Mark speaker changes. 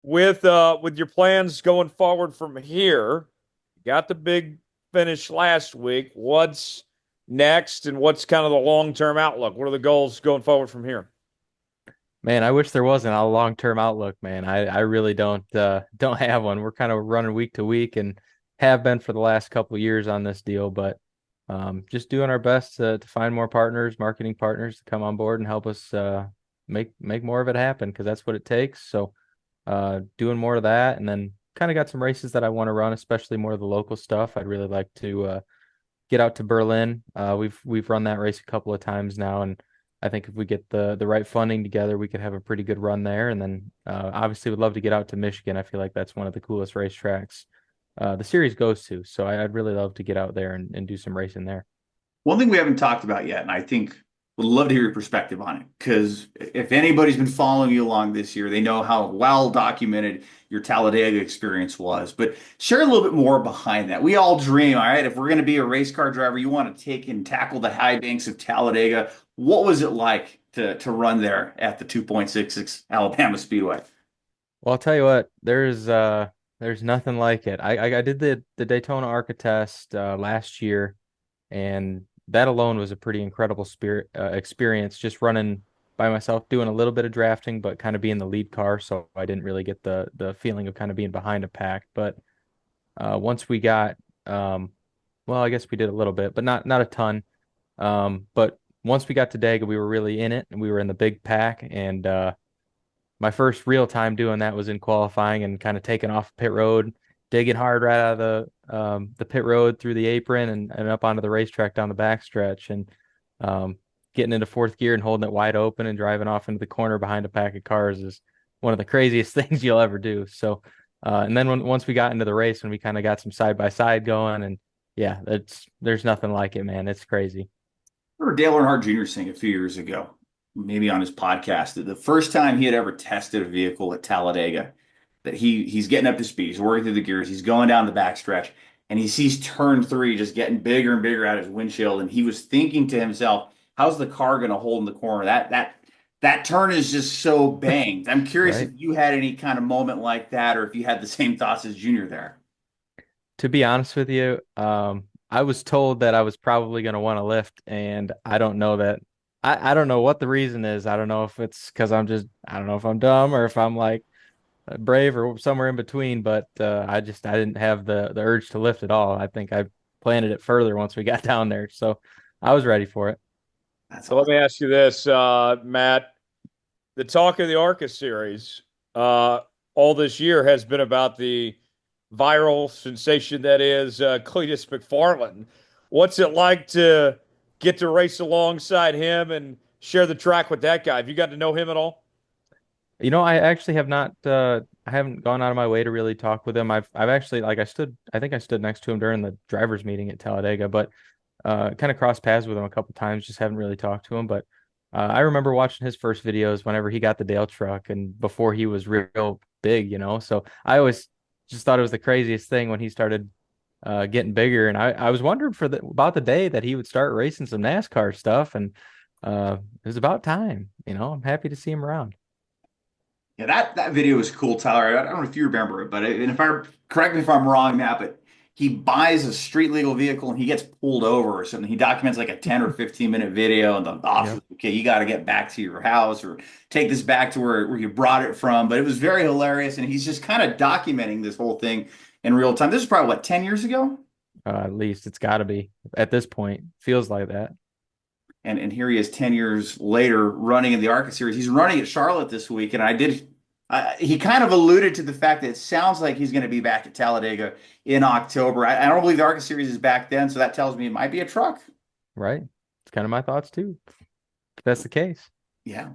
Speaker 1: with your plans going forward from here, got the big finish last week. What's next, and what's kind of the long-term outlook? What are the goals going forward from here?
Speaker 2: Man, I wish there wasn't a long-term outlook, man. I really don't have one. We're kind of running week to week and have been for the last couple of years on this deal, but just doing our best to find more partners, marketing partners to come on board and help us make more of it happen because that's what it takes. So doing more of that, and then kind of got some races that I want to run, especially more of the local stuff. I'd really like to get out to Berlin. We've run that race a couple of times now, and I think if we get the right funding together, we could have a pretty good run there. And then obviously would love to get out to Michigan. I feel like that's one of the coolest racetracks the series goes to. So I'd really love to get out there and do some racing there.
Speaker 3: One thing we haven't talked about yet, and I think would love to hear your perspective on it, because if anybody's been following you along this year, they know how well documented your Talladega experience was. But share a little bit more behind that. We all dream, all right, if we're going to be a race car driver, you want to take and tackle the high banks of Talladega. What was it like to run there at the 2.66 Alabama Speedway?
Speaker 2: Well, I'll tell you what, there's nothing like it. I did the Daytona ARCA test last year, and that alone was a pretty incredible experience. Just running by myself, doing a little bit of drafting, but kind of being the lead car, so I didn't really get the feeling of kind of being behind a pack. But once we got, well, I guess we did a little bit, but not a ton. But once we got to Dega, we were really in it, and we were in the big pack, and my first real time doing that was in qualifying and kind of taking off pit road, digging hard right out of the pit road through the apron and up onto the racetrack down the backstretch and getting into fourth gear and holding it wide open and driving off into the corner behind a pack of cars is one of the craziest things you'll ever do. So and then once we got into the race and we kind of got some side by side going, and yeah, there's nothing like it, man. It's crazy.
Speaker 3: I remember Dale Earnhardt Jr. saying a few years ago, maybe on his podcast, that the first time he had ever tested a vehicle at Talladega, that he's getting up to speed, he's working through the gears, he's going down the backstretch, and he sees turn three just getting bigger and bigger out of his windshield, and he was thinking to himself, "How's the car going to hold in the corner? That turn is just so banged." I'm curious if
Speaker 2: Right.
Speaker 3: you had any kind of moment like that, or if you had the same thoughts as Junior there.
Speaker 2: To be honest with you, I was told that I was probably going to want to lift, and I don't know that. I don't know what the reason is. I don't know if it's because I don't know if I'm dumb or if I'm like brave or somewhere in between, but I didn't have the urge to lift at all. I think I planted it further once we got down there. So I was ready for it.
Speaker 3: That's
Speaker 1: So let
Speaker 3: awesome.
Speaker 1: me ask you this, Matt. The talk of the ARCA series all this year has been about the viral sensation that is Cleetus McFarland. What's it like to get to race alongside him and share the track with that guy? Have you got to know him at all?
Speaker 2: I actually have not I haven't gone out of my way to really talk with him. I've actually like I think I stood next to him during the drivers meeting at Talladega, but kind of crossed paths with him a couple times, just haven't really talked to him. But I remember watching his first videos whenever he got the Dale truck and before he was real big. So I always just thought it was the craziest thing when he started getting bigger. And I was wondering about the day that he would start racing some NASCAR stuff. And it was about time. I'm happy to see him around.
Speaker 3: Yeah, that video is cool, Tyler. I don't know if you remember it, but and if I correct me if I'm wrong, Matt, but he buys a street legal vehicle and he gets pulled over or something. He documents like a 10 or 15-minute video, and the officer,
Speaker 2: Yep.
Speaker 3: okay, you got to get back to your house or take this back to where you brought it from. But it was very hilarious, and he's just kind of documenting this whole thing in real time. This is probably what, 10 years ago?
Speaker 2: At least it's got to be at this point. Feels like that.
Speaker 3: And here he is 10 years later running in the ARCA series. He's running at Charlotte this week, and he kind of alluded to the fact that it sounds like he's going to be back at Talladega in October. I don't believe the ARCA series is back then, so that tells me it might be a truck.
Speaker 2: Right. It's kind of my thoughts too. If that's the case.
Speaker 3: Yeah.